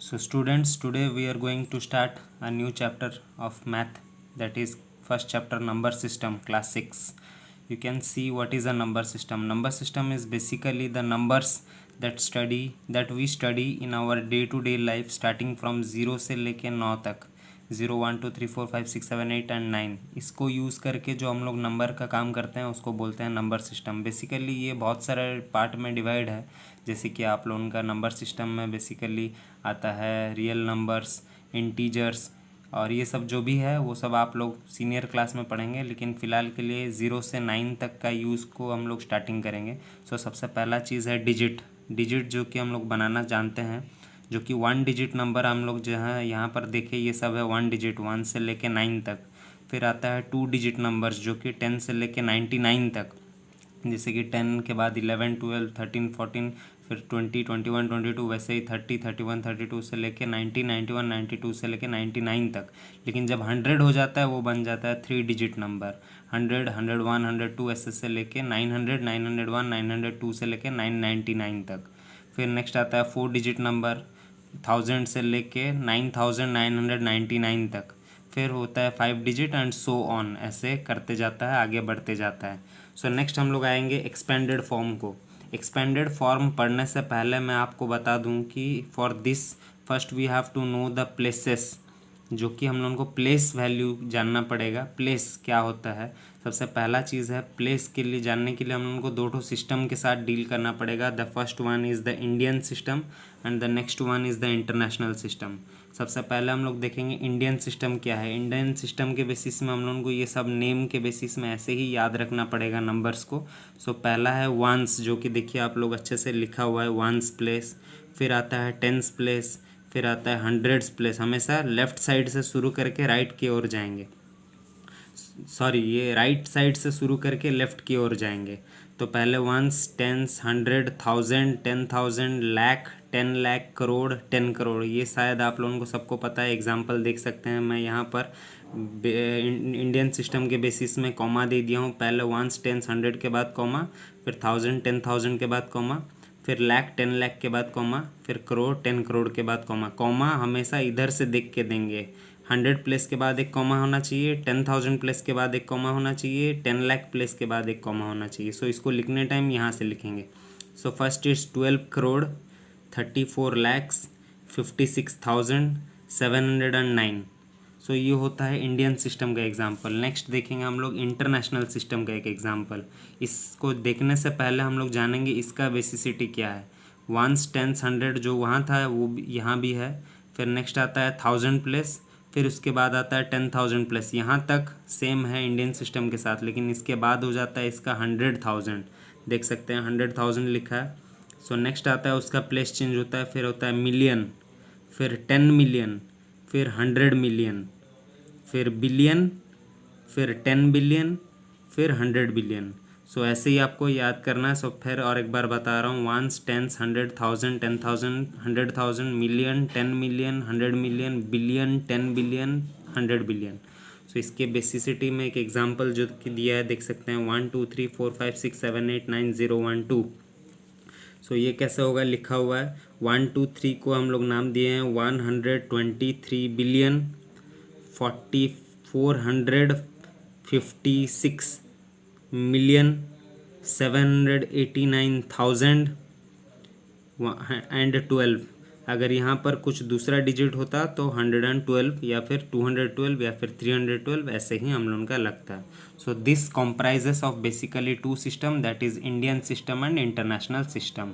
So students, today we are going to start a new chapter of math, that is first chapter, number system, class 6. You can see what is a number system. Number system is basically the numbers that we study in our day to day life, starting from 0 से लेके 9 तक, 0 1 2 3 4 5 6 7 8 and 9। इसको use करके जो हम लोग number का काम करते हैं उसको बोलते हैं नंबर सिस्टम। बेसिकली ये बहुत सारे पार्ट में डिवाइड है, जैसे कि आप लोगों का नंबर सिस्टम में बेसिकली आता है रियल नंबर्स, इंटीजर्स, और ये सब जो भी है वो सब आप लोग सीनियर क्लास में पढ़ेंगे। लेकिन फ़िलहाल के लिए 0 से 9 तक का यूज़ को हम लोग स्टार्टिंग करेंगे। सो सबसे पहला चीज़ है डिजिट जो कि हम लोग बनाना जानते हैं, जो कि 1 डिजिट नंबर हम लोग जो है यहाँ पर देखें ये सब है 1 डिजिट, 1 से लेके 9 तक। फिर आता है 2 डिजिट नंबर्स जो कि 10 से लेके 99 तक, जैसे कि 10 के बाद 11 12 13 14, फिर 20 21 22, वैसे ही 30 31 32 से लेके 90 91 92 से लेके 99 तक। लेकिन जब 100 हो जाता है वो बन जाता है 3 डिजिट नंबर, 100 101 102 ऐसे से लेके 900 901 902 से लेके 999 तक। फिर नेक्स्ट आता है 4 डिजिट नंबर, 1000 से लेके 9999 तक। फिर होता है 5 डिजिट एंड सो ऑन, ऐसे करते जाता है, आगे बढ़ते जाता है। सो नेक्स्ट हम लोग आएंगे एक्सपेंडेड फॉर्म को। एक्सपेंडेड फॉर्म पढ़ने से पहले मैं आपको बता दूं कि for this first we have to know the places, जो कि हम लोगों को प्लेस वैल्यू जानना पड़ेगा। प्लेस क्या होता है, सबसे पहला चीज़ है प्लेस के लिए जानने के लिए हम लोगों को दो सिस्टम के साथ डील करना पड़ेगा। The first one is the Indian system and the next one is the international system. सबसे पहले हम लोग देखेंगे इंडियन सिस्टम क्या है। इंडियन सिस्टम के बेसिस में हम लोगों को ये सब नेम के बेसिस में ऐसे ही याद रखना पड़ेगा नंबर्स को। सो पहला है वंस, जो कि देखिए आप लोग अच्छे से लिखा हुआ है वंस प्लेस। फिर आता है टेंस प्लेस, फिर आता है हंड्रेड्स प्लेस। हमेशा लेफ्ट साइड से शुरू करके राइट की ओर जाएंगे, सॉरी ये राइट साइड से शुरू करके लेफ्ट की ओर जाएंगे। तो पहले वंस, टेंस, 100, 1000, 10,000, लाख, 10 लाख, करोड़, 10 करोड़। ये शायद आप लोगों को सबको पता है, एग्जांपल देख सकते हैं। मैं यहाँ पर इंडियन सिस्टम के बेसिस में कॉमा दे दिया हूँ। पहले वंस, टेंस, 100 के बाद कॉमा, फिर 1000 10,000 के बाद कॉमा, फिर लाख 10 लाख के बाद कॉमा, फिर करोड़ 10 करोड़ के बाद कॉमा। कॉमा हमेशा इधर से देख के देंगे। 100 प्लेस के बाद एक कॉमा होना चाहिए, 10,000 प्लेस के बाद एक कॉमा होना चाहिए, 10 लाख प्लेस के बाद एक कॉमा होना चाहिए। सो इसको लिखने टाइम यहाँ से लिखेंगे। So first is 12 crore 34 lakhs 56,709। सो ये होता है इंडियन सिस्टम का एग्जाम्पल। नेक्स्ट देखेंगे हम लोग इंटरनेशनल सिस्टम का एक एग्जाम्पल। इसको देखने से पहले हम लोग जानेंगे इसका बेसिसिटी क्या है। वंस, टेंस, 100 जो वहाँ था वो यहाँ भी है। फिर नेक्स्ट आता है 1000 प्लेस, फिर उसके बाद आता है 10,000 प्लस। यहाँ तक सेम है इंडियन सिस्टम के साथ, लेकिन इसके बाद हो जाता है इसका 100,000। देख सकते हैं 100,000 लिखा है। सो नेक्स्ट आता है उसका प्लेस चेंज होता है, फिर होता है मिलियन, फिर 10 मिलियन, फिर 100 मिलियन, फिर बिलियन, फिर 10 बिलियन, फिर 100 बिलियन। सो ऐसे ही आपको याद करना है। सो फिर और एक बार बता रहा हूँ, ones, tens, 100, 1000, 10,000, 100,000, million, 10 million, 100 million, billion, 10 billion, 100 billion. So इसके बेसिसिटी में एक एग्जांपल जो कि दिया है देख सकते हैं, 1 2 3 4 5 6 7 8 9 0 1 2। सो ये कैसे होगा, लिखा हुआ है 1 2 3 को हम लोग नाम दिए हैं 123 बिलियन 456 मिलियन 789,000 एंड 12। अगर यहाँ पर कुछ दूसरा डिजिट होता तो 112 या फिर 212 या फिर 312, ऐसे ही हम लोगों का लगता है। So this comprises of basically 2 system, that is Indian system and international system.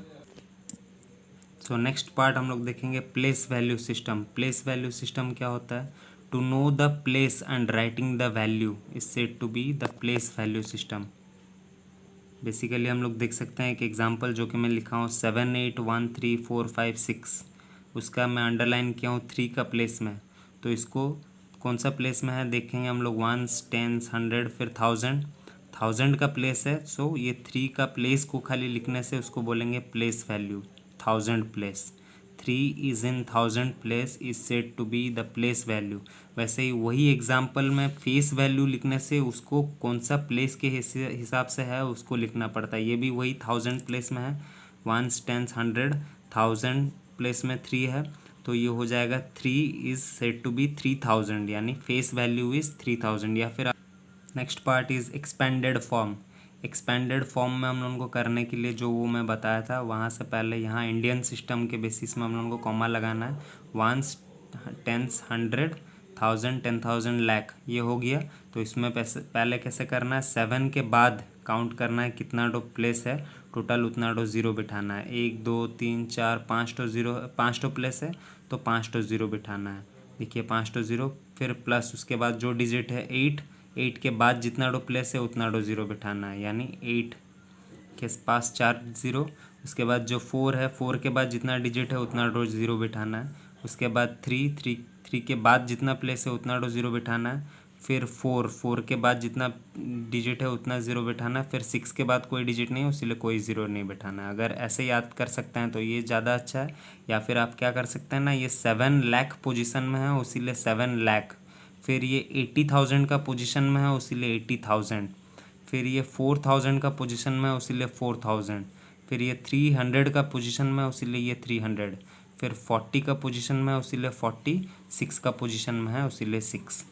So next part हम लोग देखेंगे place value system. Place value system क्या होता है, to know the place and writing the value is said to be the place value system. Basically हम लोग देख सकते हैं एक एग्जांपल जो कि मैं लिखा हूँ 7 8 1 3 4 5 6, उसका मैं अंडरलाइन किया हूँ 3 का प्लेस में। तो इसको कौन सा प्लेस में है देखेंगे हम लोग, वंस, टेंस, 100, फिर 1000 का प्लेस है। सो ये 3 का प्लेस को खाली लिखने से उसको बोलेंगे place value, 1000 place. 3 is in 1000 place is said to be the place value. वैसे ही वही एग्जांपल में फेस वैल्यू लिखने से उसको कौन सा प्लेस के हिसाब से है उसको लिखना पड़ता है। ये भी वही 1000 प्लेस में है, वंस, टेंस, 100, 1000 प्लेस में 3 है, तो तो ये हो जाएगा 3 इज़ सेड टू बी 3000, यानी फेस वैल्यू इज़ 3000। या फिर next part is expanded form. Expanded form में हम लोगों को करने के लिए जो वो मैं बताया था, वहाँ से पहले यहाँ इंडियन सिस्टम के बेसिस में हम लोगों को कॉमा लगाना है। वंस, टेंस, 100, 1000, 10,000, लाख, ये हो गया। तो इसमें पहले कैसे करना है, 7 के बाद काउंट करना है कितना टो प्लेस है टोटल, उतना टो ज़ीरो बिठाना है। 1 2 3 4 5 टो ज़ीरो, 5 टो प्लेस है तो 5 टो ज़ीरो बिठाना है। देखिए 5 टो ज़ीरो, फिर प्लस उसके बाद जो डिजिट है 8 के बाद जितना टो प्लेस है उतना टो ज़ीरो बिठाना है, यानी 8 के पास 4 ज़ीरो। उसके बाद जो 4 है, 4 के बाद जितना डिजिट है उतना टो ज़ीरो बिठाना है। उसके बाद 3 के बाद जितना प्लेस है उतना टो ज़ीरो बिठाना है। फिर 4 के बाद जितना डिजिट है उतना ज़ीरो बिठाना है। फिर 6 के बाद कोई डिजिट नहीं है, इसीलिए कोई ज़ीरो नहीं बिठाना है। अगर ऐसे याद कर सकते हैं तो ये ज़्यादा अच्छा है। या फिर आप क्या कर सकते हैं ना, ये 7 लाख पोजीशन में है इसीलिए 7 लाख। फिर ये 80,000 का पोजीशन में है इसीलिए 80,000। फिर ये 4,000 का पोजीशन में है इसीलिए 4,000। फिर ये 300 का पोजीशन में है इसीलिए ये 300। फिर 40 का पोजीशन में है इसीलिए 40। 6 का पोजीशन में है इसीलिए 6।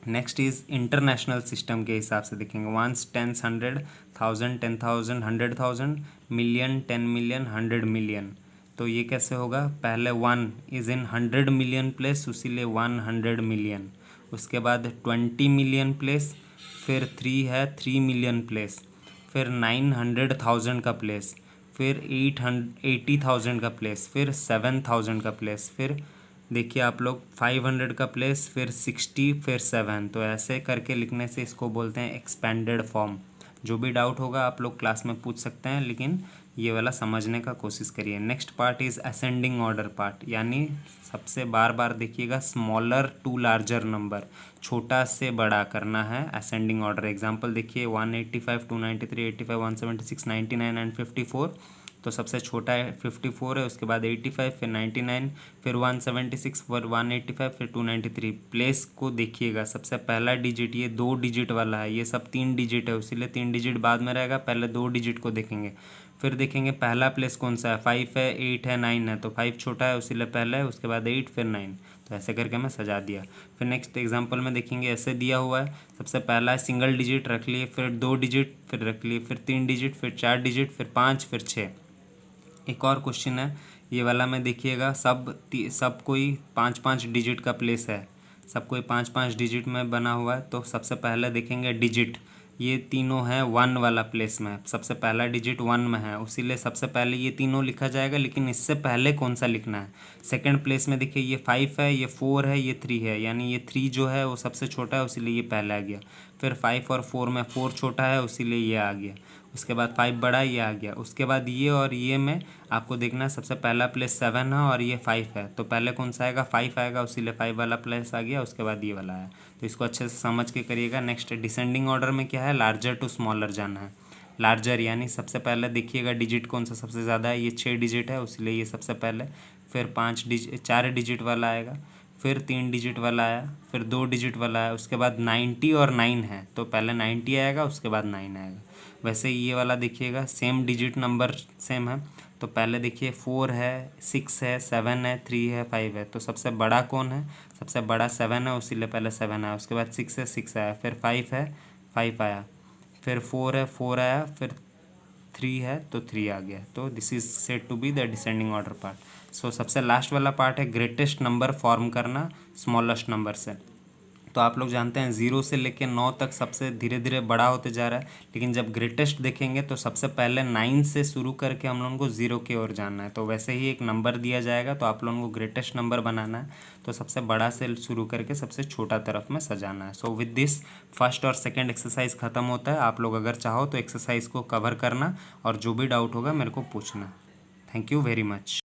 नेक्स्ट इज़ इंटरनेशनल सिस्टम के हिसाब से देखेंगे। Ones, tens, 100, 1000, 10,000, 100,000, million, 10 million, 100 million. तो ये कैसे होगा, पहले 1 इज़ इन 100 मिलियन प्लेस इसीलिए 100 मिलियन। उसके बाद 20 मिलियन प्लेस, फिर 3 है 3 मिलियन प्लेस, फिर 900,000 का प्लेस, फिर 80,000 का प्लेस, फिर 7,000 का प्लेस, फिर देखिए आप लोग 500 का प्लेस, फिर 60, फिर 7। तो ऐसे करके लिखने से इसको बोलते हैं एक्सपेंडेड फॉर्म। जो भी डाउट होगा आप लोग क्लास में पूछ सकते हैं, लेकिन ये वाला समझने का कोशिश करिए। Next part is ascending order part, यानी सबसे बार बार देखिएगा स्मॉलर टू लार्जर नंबर, छोटा से बड़ा करना है असेंडिंग ऑर्डर। एग्जांपल देखिए 185, 293, 85, 176, 99 एंड 54। तो सबसे छोटा है 54 है, उसके बाद 85, फिर 99, फिर 176, फिर 185, फिर 293। प्लेस को देखिएगा, सबसे पहला डिजिट ये 2 डिजिट वाला है, ये सब 3 डिजिट है इसीलिए 3 डिजिट बाद में रहेगा, पहले 2 डिजिट को देखेंगे। फिर देखेंगे पहला प्लेस कौन सा है, 5 है, 8 है, 9 है, तो 5 छोटा है इसीलिए पहला है, उसके बाद 8, फिर 9। तो ऐसे करके मैं सजा दिया। फिर नेक्स्ट एग्जांपल में देखेंगे ऐसे दिया हुआ है, सबसे पहला है सिंगल डिजिट रख लिए, फिर 2 डिजिट फिर रख लिए, फिर 3 डिजिट, फिर 4 डिजिट, फिर 5, फिर 6। एक और क्वेश्चन है ये वाला में, देखिएगा सब कोई 5-5 डिजिट का प्लेस है, सब कोई 5-5 डिजिट में बना हुआ है। तो सबसे पहले देखेंगे डिजिट, ये तीनों है 1 वाला प्लेस में, सबसे पहला डिजिट 1 में है इसीलिए सबसे पहले ये तीनों लिखा जाएगा, लेकिन इससे पहले कौन सा लिखना है। सेकंड प्लेस में देखिए ये 5 है, ये 4 है, ये 3 है, यानी ये 3 जो है वो सबसे छोटा है इसीलिए ये पहले आ गया। फिर 5 और 4 में 4 छोटा है इसीलिए ये आ गया। उसके बाद 5 बड़ा, ये आ गया। उसके बाद ये और ये में आपको देखना है सबसे पहला प्लेस 7 है और ये 5 है, तो पहले कौन सा आएगा, 5 आएगा इसीलिए 5 वाला प्लेस आ गया, उसके बाद ये वाला है। तो इसको अच्छे से समझ के करिएगा। नेक्स्ट डिसेंडिंग ऑर्डर में क्या है, लार्जर टू स्मॉलर जाना है। लार्जर यानी सबसे पहले देखिएगा डिजिट कौन सा सबसे ज़्यादा है, ये 6 डिजिट है इसलिए ये सबसे पहले। फिर 4 डिजिट वाला आएगा, फिर 3 डिजिट वाला आया, फिर 2 डिजिट वाला है, उसके बाद 90 और 9 है, तो पहले 90 आएगा उसके बाद 9 आएगा। वैसे ये वाला देखिएगा सेम डिजिट नंबर सेम है, तो पहले देखिए 4 है, 6 है, 7 है, 3 है, 5 है, तो सबसे बड़ा कौन है, सबसे बड़ा 7 है इसीलिए पहले 7 आया। उसके बाद 6 है, 6 आया, फिर 5 है, 5 आया, फिर 4 है, 4 आया, फिर 3 है तो 3 आ गया। तो this is said to be the descending order part. So सबसे लास्ट वाला पार्ट है ग्रेटेस्ट नंबर फॉर्म करना स्मॉलेस्ट नंबर से। तो आप लोग जानते हैं 0 से लेकर 9 तक सबसे धीरे धीरे बड़ा होते जा रहा है, लेकिन जब ग्रेटेस्ट देखेंगे तो सबसे पहले 9 से शुरू करके हम लोगों को 0 की ओर जाना है। तो वैसे ही एक नंबर दिया जाएगा तो आप लोगों को ग्रेटेस्ट नंबर बनाना है, तो सबसे बड़ा से शुरू करके सबसे छोटा तरफ में सजाना है। सो विद दिस फर्स्ट और सेकेंड एक्सरसाइज ख़त्म होता है। आप लोग अगर चाहो तो एक्सरसाइज को कवर करना और जो भी डाउट होगा मेरे को पूछना। Thank you very much.